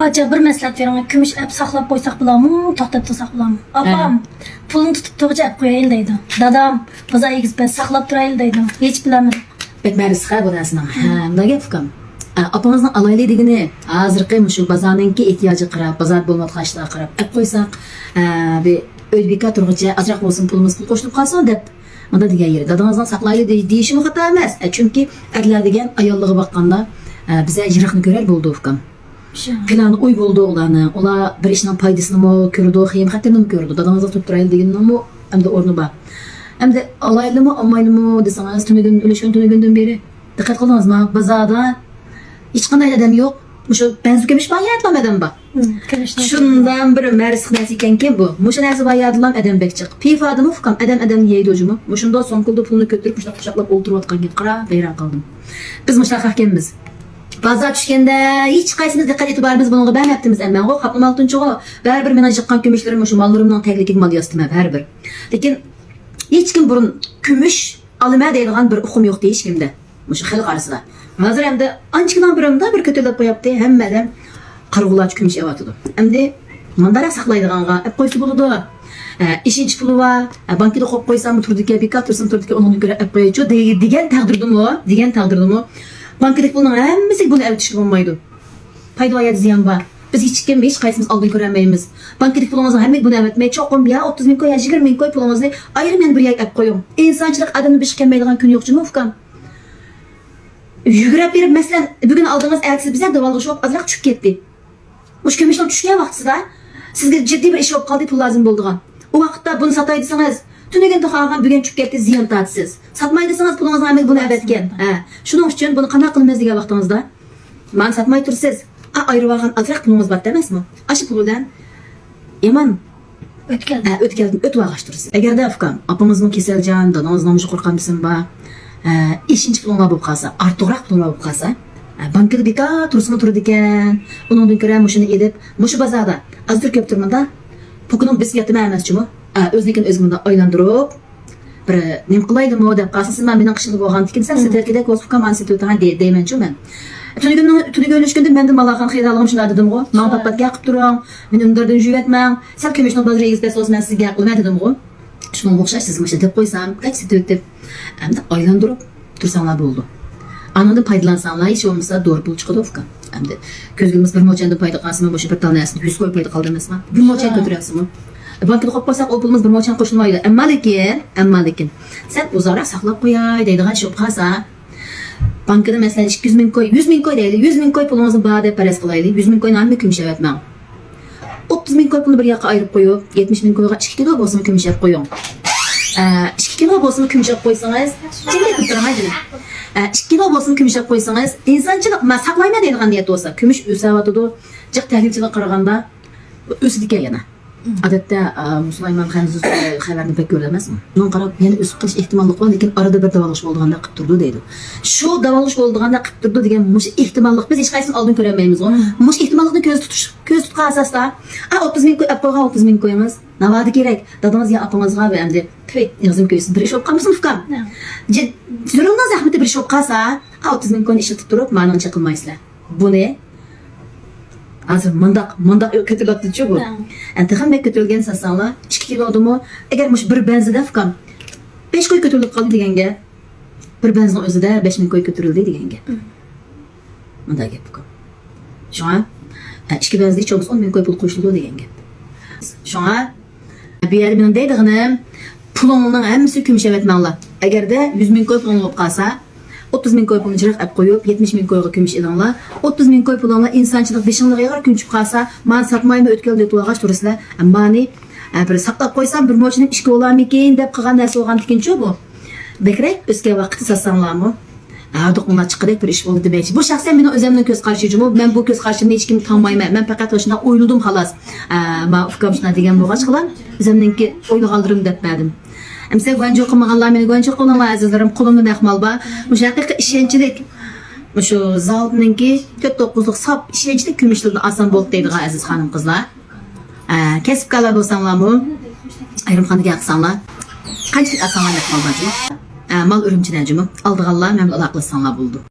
Acaba bir məsləhət verin, gümüş əp saxlab qoysaq bulamı, toxtatırsak bulamı? Apam, pulunu tutup toğuca əp qoyayım deydi. Dadam, biza egiz ben saxlab durayım deydi. Hiç bilemedim. Bek mərisxə bu dərsinin. Buna gep fıkam. Apamızın alaylı digini hazırqı şu bazarınki ihtiyacı qırab, bazar bolmat xaşlığa qırab. Əp qoysaq, bir Özbeka turğuca azraq olsun pulumuz pul qoşulub qalsın dep. Manda degan yeri. Dadamızdan saxlaylı deyişimi xata emas. Çünki ərlər degan ayollığı baqqanda bizə yıraqını görər buldu fıkam. Planı uy buldu olanı, ola bir işinin paydasını mı gördü, xeyim mı gördü. Dadamızda tutturaylı degan mı, hem de ornu ba. Hem de alaylı mı, amaylı mı deseniz, tünügünden beri. Dikkat kılınız mı? Bazada hiç kanay adam yok. Muşu benzu kemiş bayatlam adam ba. Şundan bir meris nasiken kim bu? Muşu nasi bayatlam adam bekçik. Pif adamı fukam adam yeydi ocumu. Muşunda son kulda pulunu götürüp muşta kuşaklap oturup atkan git. Qara beyran kaldım. Biz muşta hakemimiz. Bazar düşkende hiç kaysımız dikkat etibarımız bununla ben yaptığımız emmen o kapım altın çoğu. Her bir mena çıkan gümüşlerim şu mallarımdan teklik mal yastım her bir. Lakin hiç kim burun gümüş alıma deyilgan bir okum yok hiç kimde. Muşu xalq arasında. Hazır hem de ançıkdan birimde bir kötülük yaptı hemmeden qarğulaç gümüş evatıdı. Hem de mandara saklaydıganğa hep koysu buludu. İşinç pulu var. Bankada koyup koysam turdike bir katırsın turdike onun göre hep koyucu. Digen tağdırdı mı? Bankadaki bunun hemmesi bunu ev çıkıp olmaydı. Payda ayadı ziyan var. Biz hiç kim hiç kaysımız aldığını göremeyimiz. Bankadaki pulumuzun hem bunu ev etmeye çok kom ya 30 bin koy ya 20 bin koy pulumuzu ayrım yani bir yer ev koyum. İnsançılık adamı bir şey kemeydiğin gün yok mu ufkan? Yügürep verip mesela bugün aldığımız elsiz bize davalgı şok azrak çük gitti. Muş kömüşten düşkeye vakti da sizge ciddi bir iş olup kaldı pul lazım bulduğun. O vakitte bunu sataydıysanız tünegen tıxağın bugün çük gitti ziyan tatsız. Satmaydıysanız pulumuzun hemen bunu ev etken. Şunun için bunu kanak kılmaz diye vaxtınızda. Man satmay tursuz. Ayrı vargan azrak pulumuz bat demez mi? Aşı puludan yaman ötkeldim öt vağaştırırsın. Eğer de afkam apamızın keselcan, danamızdan muşu korkan mısın ba? İşinç puluna bulup kalsa, artıqraq puluna bulup kalsa, bankada beka tursunu turdu iken, onun göre muşunu edip, muşu bazada azdır köp turmanda, pukunun biz yatımı emez çumu, öznekin özgümünde aylandırıp, bir nem kılaydı mı o da kalsın ben benim kışında boğan tikin sen seterkide kozfukam ansi tutan deymen çu men. Tünü görüşkünde ben de malağın xeyralığım şunlar dedim o. Man pat yakıp duram, men öndürdün jüvetmem. Sen kömüşün bazı reis olsun ben sizge yakılma dedim o. Şunun boğuşaş siz maşa dep koysam, kaç sit ötüp, hem de aylandırıp dursanlar buldu. Anında paydalansanlar hiç olmasa doğru bul çıkıdı ofka. Hem de közgümüz bir moçanda payda kalsın boşu bir tane yansın, 100 koy payda kaldırmasın. Bir moçan götürüyorsun mu? Bankada koyup koysak o pulumuz bir moçan koşulmaydı. Emma lekin. Sen uzarak saklap koyay deydiğin şey olmasa, bankada mesela 200 bin koy, 100 bin koy deydi. 100 bin koy pulumuzu bağda pares kılaydı. 100 bin koy namı kümüş evetmem. 30 bin koy pulunu bir yaka ayırıp koyup, 70 bin koyga 2 kilo bolsun kümüş ev koyuyorum. 2 kilo bolsun kümüş ev koysanız, çimde kıptıramaydı. 2 kilo bolsun kümüş ev koysanız, insançılık saklayma deydiğin diyet olsa, kümüş üsavatıdı, cık təhlilçilik qırğanda, üsü yana. Adette Müslüman Xanzuz xəbərini pek görülemez mi? Bunun qarab, yani üsü qilish ihtimallık var, lekin arada bir davalış olduğunda qıptırdı deydi. Şu davalış olduğunda qıptırdı degen muş ihtimallık biz hiç qaysını aldığını göremeyimiz o. Muş ihtimallıkni göz tutqa asasda, 30 bin koy, apqoğa 30 bin koyamız. Navadı gerek, dadamız ya apamızga ve emdi, tüy, yazım köyüsün, bir iş olup qalmışsın ufkam. Zürülüğünden zahmeti bir iş olup qalsa, 30 bin koyun işletip durup, manın çakılmaysılar. Bu ne? Hazır mandak kötülüktü çu bu. Entihan bek kötülgen sasanla 2 kilo adımı eğer muş bir benzide fıkam 5 koy kötülük kaldı degenge bir benzin özü de 5 bin koy kötürüldü degenge. Manda gep fıkam. Şu an 2 benzide hiç olmaz 10 bin koy pul koşuldu degenge. Şu an bir yer benim deydiğim pulunun hemisi kümüş evetmenla. Eğer de 100 bin koy pulun olup kalsa 30 bin koy pulunu cıraq ap koyup 70 bin koyga kümüş edanla 30 bin koy pulunla insançılık beşinliğe yarar künçüp kalsa man satmayma ötkeldi tuğaş turusla mani bir saklap koysam bir moçunun işki olar mekin dep qılgan narsa olgan tikinçi bu bekrek özge vaqti satsanlar mı dokunlar çıkırek bir iş oldu demekçi. Bu şahsen benim özümden göz karşıcımı. Ben bu göz karşımda hiç kim tanımayım. Ben fakat hoşuna oyladım halas. Ma ufkam şuna degen boğaç kılan. Özümden ki oylu kaldırım depmedim. Mesela güvence okumağanlar beni güvence okumanlar azizlerim. Kulumda nakmal ba. Muş hakiki işençilik. Muşu zaldının ki 4-9'luk sap işençilik kümüşlüğünde asan bol deydi aziz hanım kızlar. Kesip kalar bolsanlar mı? Ayrım kanı yaksanlar. Kaçlık asanlar nakmal bacım. Mal ürümçiler cümü. Aldığanlar memnun alaqlı sanlar buldu.